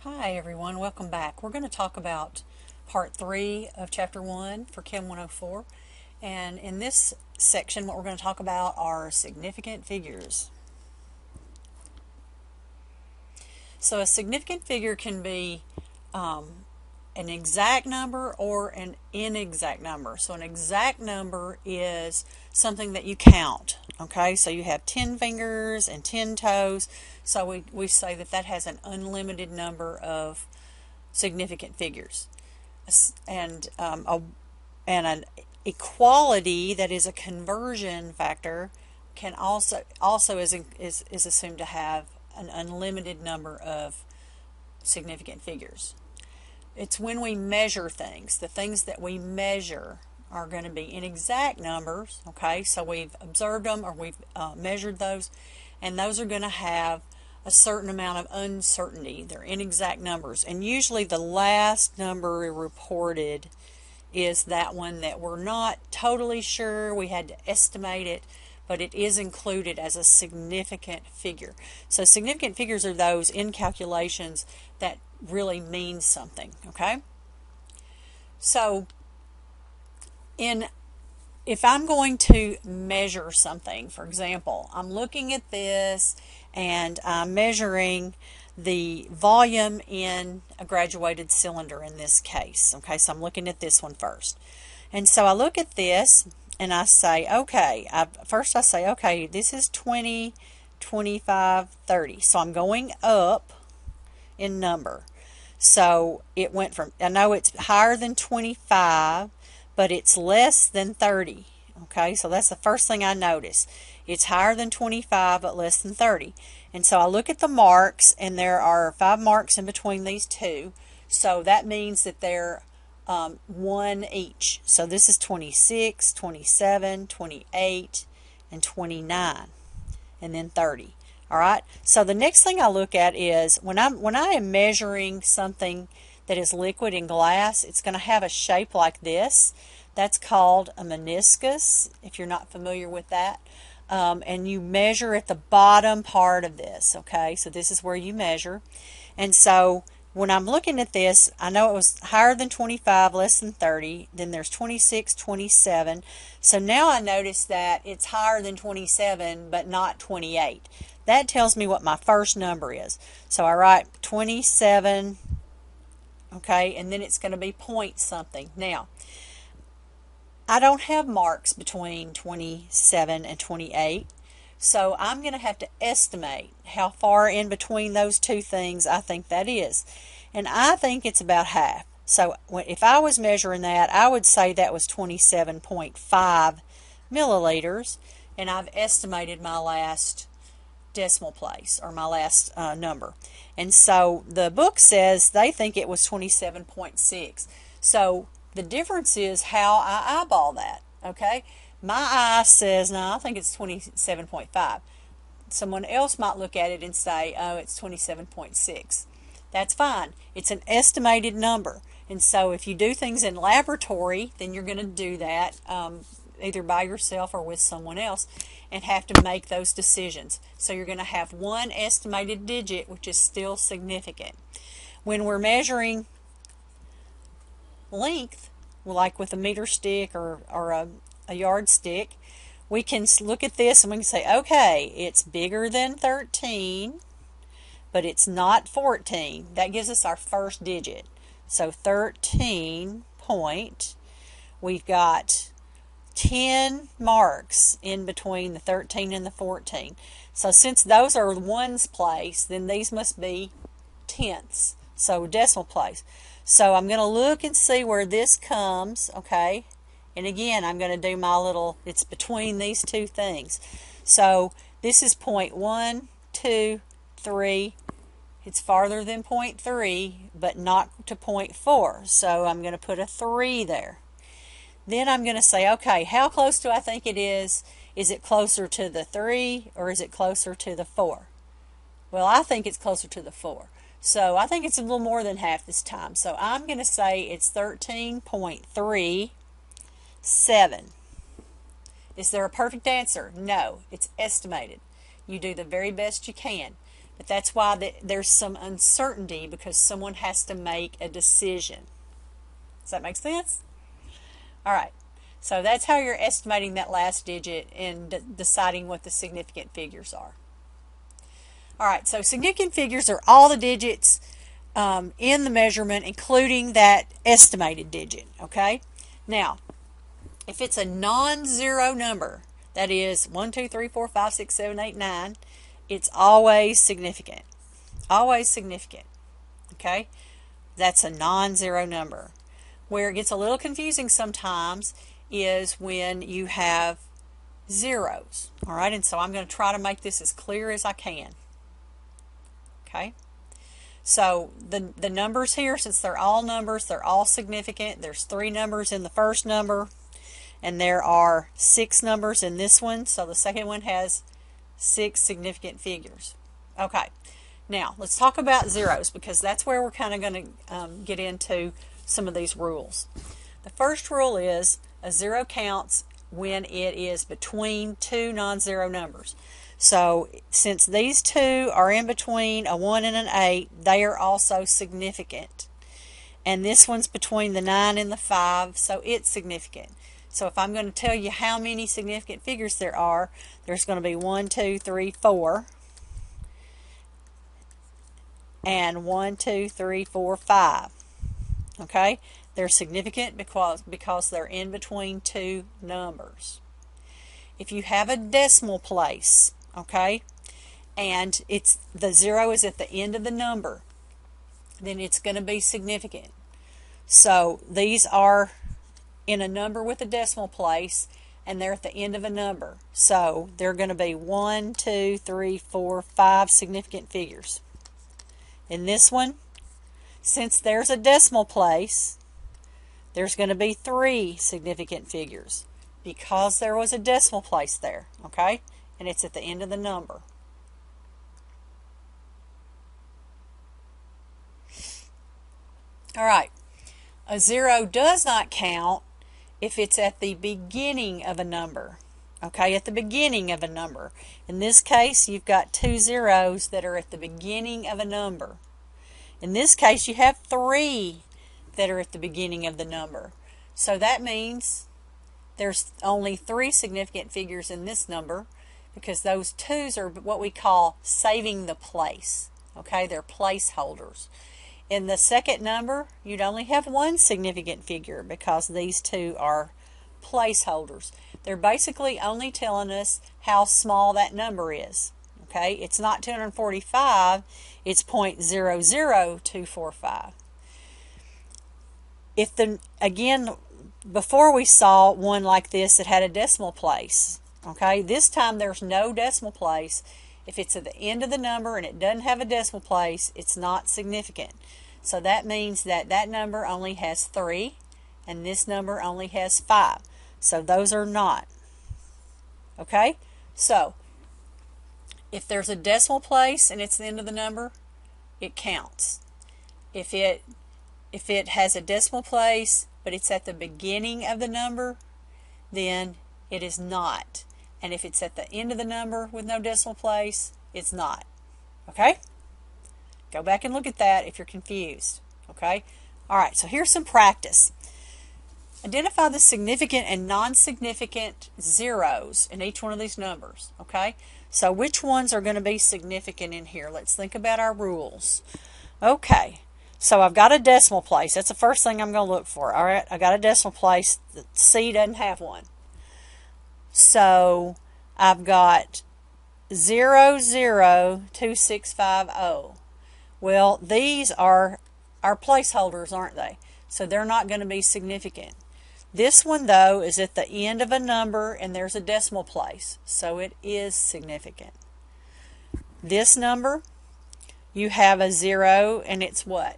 Hi everyone, welcome back. We're going to talk about part 3 of chapter 1 for Chem 104. And in this section what we're going to talk about are significant figures. So a significant figure can be an exact number or an inexact number. So an exact number is something that you count. Okay, so you have 10 fingers and 10 toes. So we say that has an unlimited number of significant figures. And an equality, that is a conversion factor, can also is assumed to have an unlimited number of significant figures. It's when we measure things. The things that we measure are going to be in exact numbers. Okay, so we've observed them or we've measured those, and those are going to have a certain amount of uncertainty. They're inexact numbers, and usually the last number reported is that one that we're not totally sure. We had to estimate it, but it is included as a significant figure. So significant figures are those in calculations that really mean something. Okay, so if I'm going to measure something, for example, I'm looking at this and I'm measuring the volume in a graduated cylinder in this case. Okay, so I'm looking at this one first. And so I look at this and I say, okay, first I say, okay, this is 20, 25, 30. So I'm going up in number. So it went from, I know it's higher than 25, but it's less than 30. Okay, so that's the first thing I notice. It's higher than 25, but less than 30. And so I look at the marks, and there are 5 marks in between these two. So that means that they're 1 each. So this is 26, 27, 28, and 29, and then 30. All right. So the next thing I look at is when I am measuring something that is liquid in glass, it's going to have a shape like this. That's called a meniscus, if you're not familiar with that. And you measure at the bottom part of this. Okay, so this is where you measure. And so when I'm looking at this, I know it was higher than 25, less than 30. Then there's 26, 27. So now I notice that it's higher than 27, but not 28. That tells me what my first number is. So I write 27, okay, and then it's going to be point something. Now, I don't have marks between 27 and 28, so I'm going to have to estimate how far in between those two things I think that is. And I think it's about half. So if I was measuring that, I would say that was 27.5 milliliters, and I've estimated my last decimal place, or my last number. And so the book says they think it was 27.6. So the difference is how I eyeball that. Okay, my eye says, no, I think it's 27.5. Someone else might look at it and say, oh, it's 27.6. That's fine. It's an estimated number. And so if you do things in laboratory, then you're going to do that either by yourself or with someone else, and have to make those decisions. So you're going to have one estimated digit, which is still significant. When we're measuring length, like with a meter stick or a yardstick, we can look at this and we can say, okay, it's bigger than 13, but it's not 14. That gives us our first digit. So 13 point, we've got 10 marks in between the 13 and the 14. So since those are ones place, then these must be tenths, so decimal place. So I'm going to look and see where this comes, okay? And again, I'm going to do my little, it's between these two things. So this is point 1, 2, 3. It's farther than point 3, but not to point 4. So I'm going to put a 3 there. Then I'm going to say, okay, how close do I think it is? Is it closer to the 3 or is it closer to the 4? Well, I think it's closer to the 4. So I think it's a little more than half this time. So I'm going to say it's 13.37. Is there a perfect answer? No, it's estimated. You do the very best you can. But that's why there's some uncertainty, because someone has to make a decision. Does that make sense? All right. So that's how you're estimating that last digit and deciding what the significant figures are. All right, so significant figures are all the digits in the measurement, including that estimated digit, okay? Now, if it's a non-zero number, that is 1, 2, 3, 4, 5, 6, 7, 8, 9, it's always significant. Always significant, okay? That's a non-zero number. Where it gets a little confusing sometimes is when you have zeros, all right? And so I'm going to try to make this as clear as I can, okay? So the numbers here, since they're all numbers, they're all significant. There's 3 numbers in the first number, and there are 6 numbers in this one, so the second one has 6 significant figures. Okay, now let's talk about zeros, because that's where we're kind of going to get into some of these rules. The first rule is a zero counts when it is between 2 non-zero numbers. So since these 2 are in between a 1 and an 8, they are also significant. And this one's between the 9 and the 5, so it's significant. So if I'm going to tell you how many significant figures there are, there's going to be 1, 2, 3, 4, and 1, 2, 3, 4, 5. Okay? They're significant because they're in between 2 numbers. If you have a decimal place, okay, and the 0 is at the end of the number, then it's going to be significant. So these are in a number with a decimal place, and they're at the end of a number. So they're going to be 1, 2, 3, 4, 5 significant figures. In this one, since there's a decimal place, there's going to be 3 significant figures because there was a decimal place there, okay? And it's at the end of the number. All right. A 0 does not count if it's at the beginning of a number. Okay, at the beginning of a number. In this case, you've got 2 zeros that are at the beginning of a number. In this case, you have 3 that are at the beginning of the number. So that means there's only 3 significant figures in this number, because those 2's are what we call saving the place. Okay, they're placeholders. In the second number, you'd only have 1 significant figure because these 2 are placeholders. They're basically only telling us how small that number is. Okay, it's not 245, it's 0.00245. Again, before we saw one like this that had a decimal place. Okay, this time there's no decimal place. If it's at the end of the number and it doesn't have a decimal place, it's not significant. So that means that that number only has 3 and this number only has 5. So those are not. Okay, so if there's a decimal place and it's the end of the number, it counts. If it has a decimal place but it's at the beginning of the number, then it is not. And if it's at the end of the number with no decimal place, it's not. Okay? Go back and look at that if you're confused. Okay? All right, so here's some practice. Identify the significant and non-significant zeros in each one of these numbers. Okay? So which ones are going to be significant in here? Let's think about our rules. Okay. So I've got a decimal place. That's the first thing I'm going to look for. All right, I got a decimal place. The C doesn't have one. So I've got 002650. Well, these are our placeholders, aren't they? So they're not going to be significant. This one, though, is at the end of a number and there's a decimal place. So it is significant. This number, you have a 0 and it's what?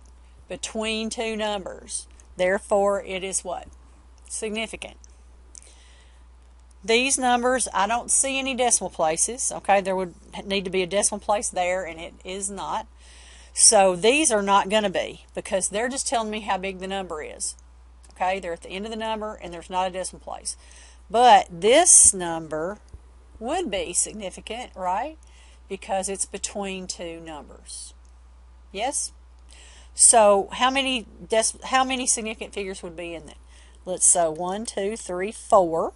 Between 2 numbers. Therefore, it is what? Significant. These numbers, I don't see any decimal places. Okay, there would need to be a decimal place there, and it is not. So these are not going to be, because they're just telling me how big the number is. Okay, they're at the end of the number, and there's not a decimal place. But this number would be significant, right? because it's between two numbers. Yes? So how many significant figures would be in there? Let's say 1, 2, 3, 4.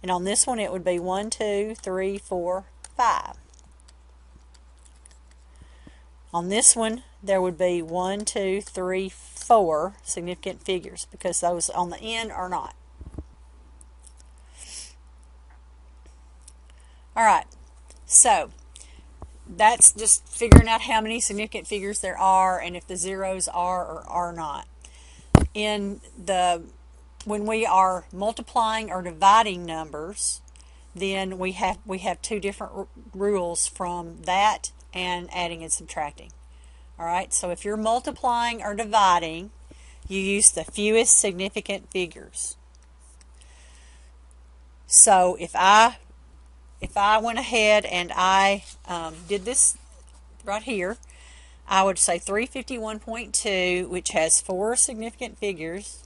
And on this one it would be 1, 2, 3, 4, 5. On this one there would be 1, 2, 3, 4 significant figures because those on the end are not. Alright, so that's just figuring out how many significant figures there are and if the zeros are or are not. When we are multiplying or dividing numbers, then we have two different rules from that and adding and subtracting. Alright, so if you're multiplying or dividing, you use the fewest significant figures. So if I went ahead and I did this right here, I would say 351.2, which has 4 significant figures,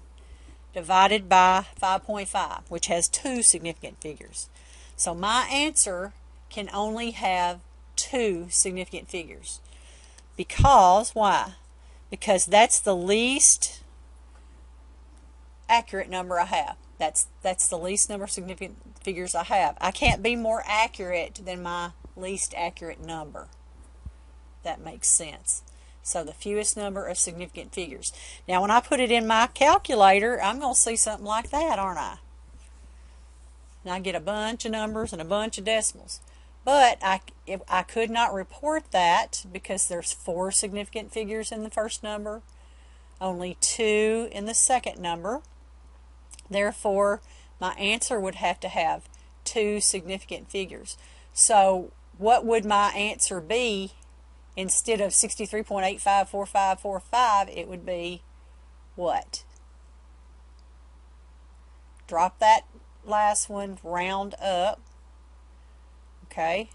divided by 5.5, which has 2 significant figures. So my answer can only have 2 significant figures. Because, why? Because that's the least accurate number I have. That's the least number of significant figures I have. I can't be more accurate than my least accurate number. That makes sense. So the fewest number of significant figures. Now when I put it in my calculator, I'm going to see something like that, aren't I? And I get a bunch of numbers and a bunch of decimals. But I could not report that because there's 4 significant figures in the first number, only 2 in the second number. Therefore, my answer would have to have 2 significant figures. So what would my answer be? Instead of 63.854545, it would be what? Drop that last one, round up. Okay?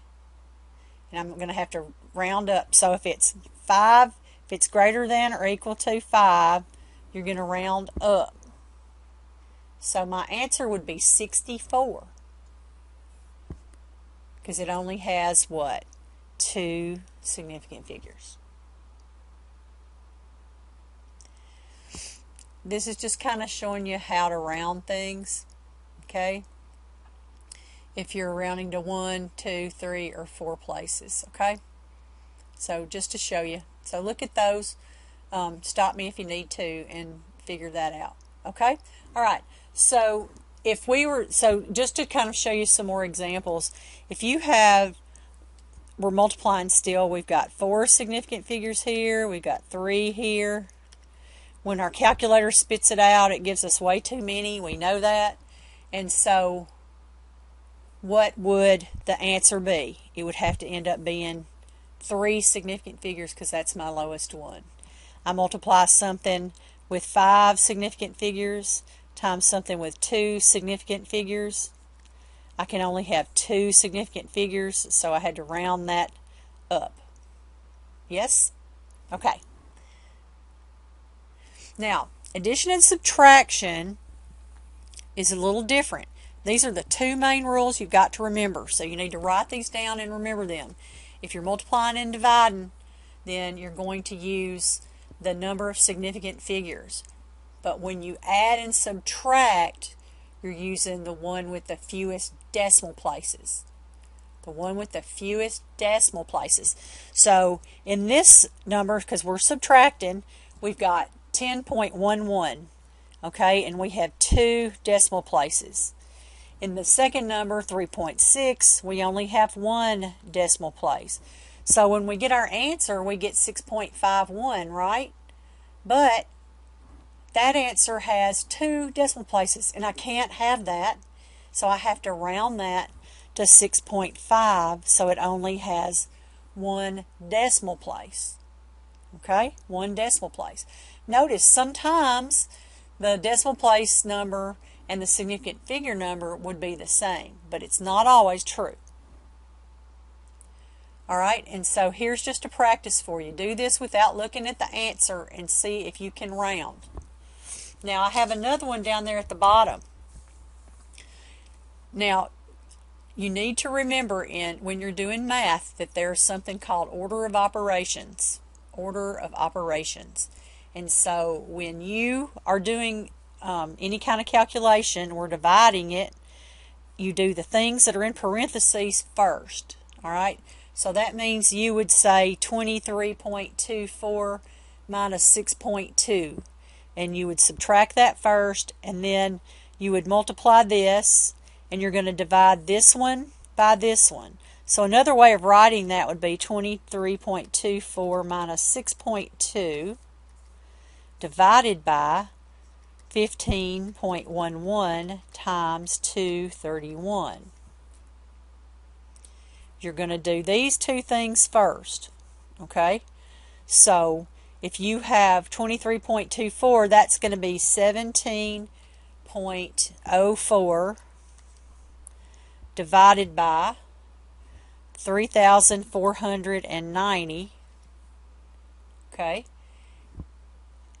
And I'm going to have to round up. So if it's 5, if it's greater than or equal to 5, you're going to round up. So my answer would be 64. Because it only has what? 2 significant figures. This is just kind of showing you how to round things. Okay? If you're rounding to 1, 2, 3, or 4 places. Okay? So just to show you. So look at those. Stop me if you need to and figure that out. Okay? Alright. So just to kind of show you some more examples, if we're multiplying still, we've got 4 significant figures here, we've got 3 here. When our calculator spits it out, it gives us way too many, we know that. And so what would the answer be? It would have to end up being 3 significant figures because that's my lowest one. I multiply something with 5 significant figures times something with 2 significant figures. I can only have 2 significant figures, so I had to round that up. Yes? Okay. Now, addition and subtraction is a little different. These are the 2 main rules you've got to remember, so you need to write these down and remember them. If you're multiplying and dividing, then you're going to use the number of significant figures. But when you add and subtract, you're using the one with the fewest decimal places. The one with the fewest decimal places. So in this number, because we're subtracting, we've got 10.11. Okay, and we have 2 decimal places. In the second number, 3.6, we only have 1 decimal place. So when we get our answer, we get 6.51, right? But that answer has 2 decimal places, and I can't have that, so I have to round that to 6.5, so it only has 1 decimal place. Okay, 1 decimal place. Notice sometimes the decimal place number and the significant figure number would be the same, but it's not always true. Alright, and so here's just a practice for you. Do this without looking at the answer and see if you can round. Now I have another one down there at the bottom. Now, you need to remember when you're doing math that there's something called order of operations. Order of operations. And so when you are doing any kind of calculation or dividing it, you do the things that are in parentheses first. All right? So that means you would say 23.24 minus 6.2. And you would subtract that first, and then you would multiply this, and you're going to divide this one by this one. So another way of writing that would be 23.24 minus 6.2 divided by 15.11 times 231. You're going to do these two things first, okay? So if you have 23.24, that's going to be 17.04 divided by 3,490, okay?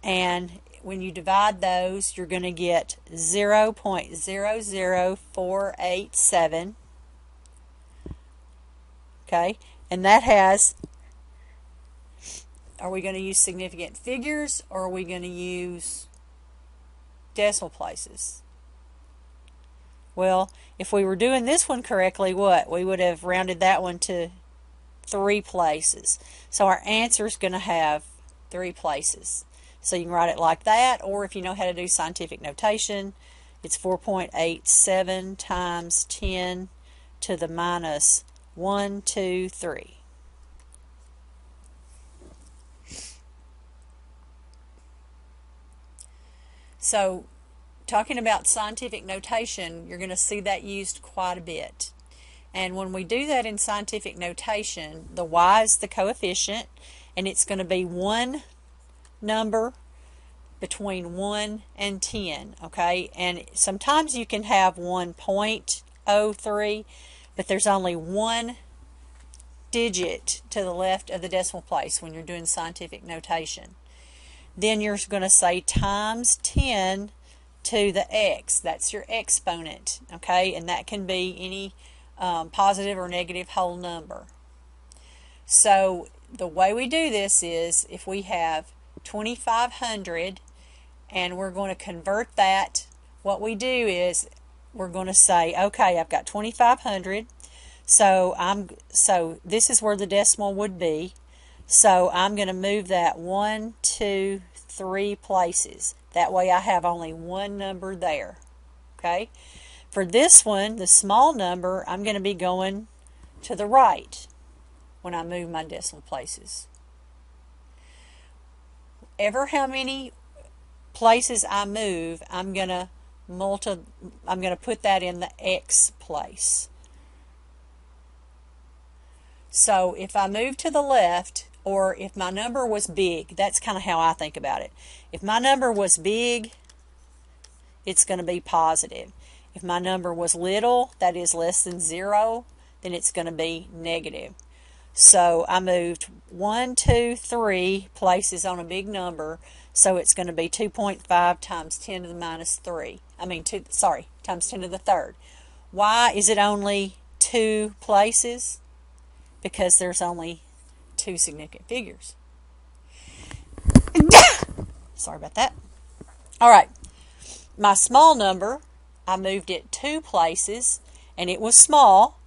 And when you divide those, you're going to get 0.00487, okay? And that has, are we going to use significant figures or are we going to use decimal places? Well, if we were doing this one correctly, what? We would have rounded that one to 3 places. So our answer is going to have 3 places. So you can write it like that, or if you know how to do scientific notation, it's 4.87 times 10 to the minus 123. So talking about scientific notation, you're going to see that used quite a bit. And when we do that in scientific notation, the y is the coefficient, and it's going to be one number between 1 and 10, okay? And sometimes you can have 1.03, but there's only one digit to the left of the decimal place when you're doing scientific notation. Then you're going to say times 10 to the x. That's your exponent, okay? And that can be any positive or negative whole number. So the way we do this is if we have 2,500 and we're going to convert that, what we do is we're going to say, okay, I've got 2,500, so this is where the decimal would be. So I'm going to move that 1, 2, 3 places. That way I have only one number there. Okay? For this one, the small number, I'm going to be going to the right when I move my decimal places. Ever how many places I move, I'm going to put that in the x place. So if I move to the left, or if my number was big, that's kind of how I think about it. If my number was big, it's going to be positive. If my number was little, that is less than 0, then it's going to be negative. So I moved 1, 2, 3 places on a big number, so it's going to be 2.5 times 10 to the minus 3. Times 10 to the third. Why is it only 2 places? Because there's only 2 significant figures. Sorry about that. All right. My small number, I moved it 2 places, and it was small.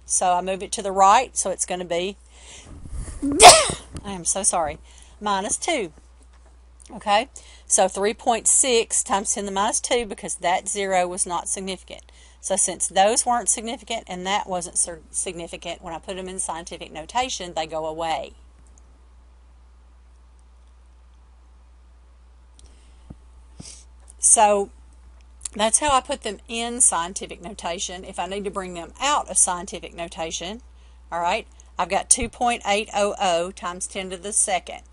So I move it to the right, so it's going to be, I am so sorry, minus 2. Okay? So 3.6 times 10 to the minus 2, because that 0 was not significant. So since those weren't significant and that wasn't significant, when I put them in scientific notation, they go away. So that's how I put them in scientific notation. If I need to bring them out of scientific notation, all right, I've got 2.800 times 10 to the second.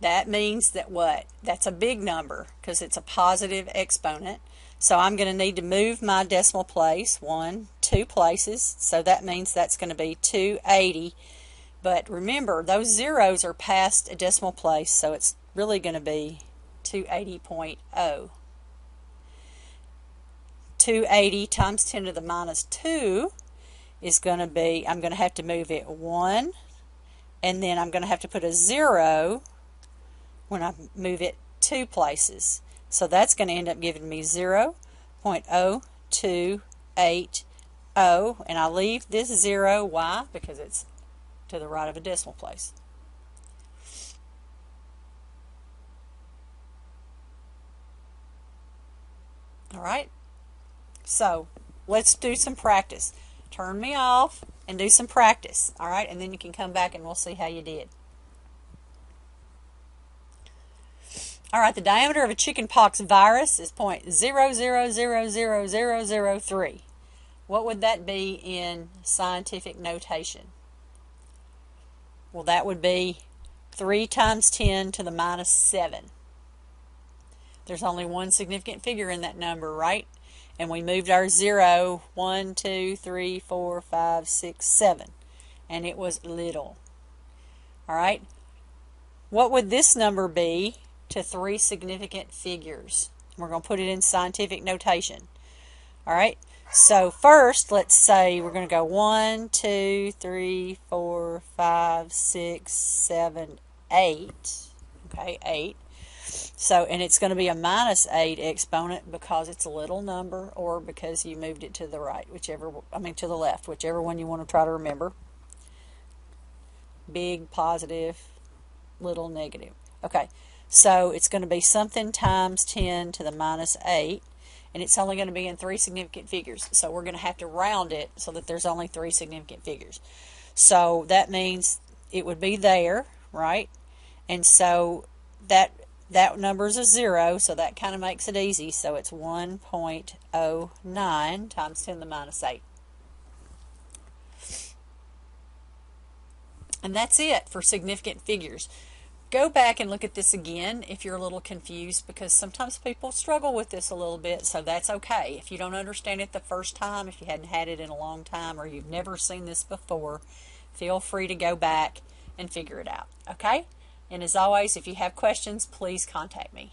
That means that what? That's a big number because it's a positive exponent. So I'm going to need to move my decimal place 1, 2 places. So that means that's going to be 280. But remember, those zeros are past a decimal place, so it's really going to be 280.0. 280 times 10 to the minus 2 is going to be, I'm going to have to move it 1, and then I'm going to have to put a 0 when I move it 2 places. So that's going to end up giving me 0.0280, and I leave this 0. Why? Because it's to the right of a decimal place. All right, so let's do some practice. Turn me off and do some practice. All right, and then you can come back and we'll see how you did. All right, the diameter of a chickenpox virus is 0.000003. What would that be in scientific notation? Well, that would be 3 times 10 to the minus 7. There's only one significant figure in that number, right? And we moved our 0, 1, 2, 3, 4, 5, 6, 7. And it was little. All right? What would this number be to 3 significant figures? We're going to put it in scientific notation. All right? So first, let's say we're going to go 1, 2, 3, 4, 5, 6, 7, 8. Okay, 8. So, and it's going to be a minus 8 exponent because it's a little number, or because you moved it to the right, whichever, to the left, whichever one you want to try to remember. Big positive, little negative. Okay, so it's going to be something times 10 to the minus 8, and it's only going to be in 3 significant figures. So we're going to have to round it so that there's only 3 significant figures. So that means it would be there, right? And so that number is a 0, so that kind of makes it easy. So it's 1.09 times 10 to the minus 8. And that's it for significant figures. Go back and look at this again if you're a little confused, because sometimes people struggle with this a little bit, so that's okay. If you don't understand it the first time, if you hadn't had it in a long time, or you've never seen this before, feel free to go back and figure it out, okay? And as always, if you have questions, please contact me.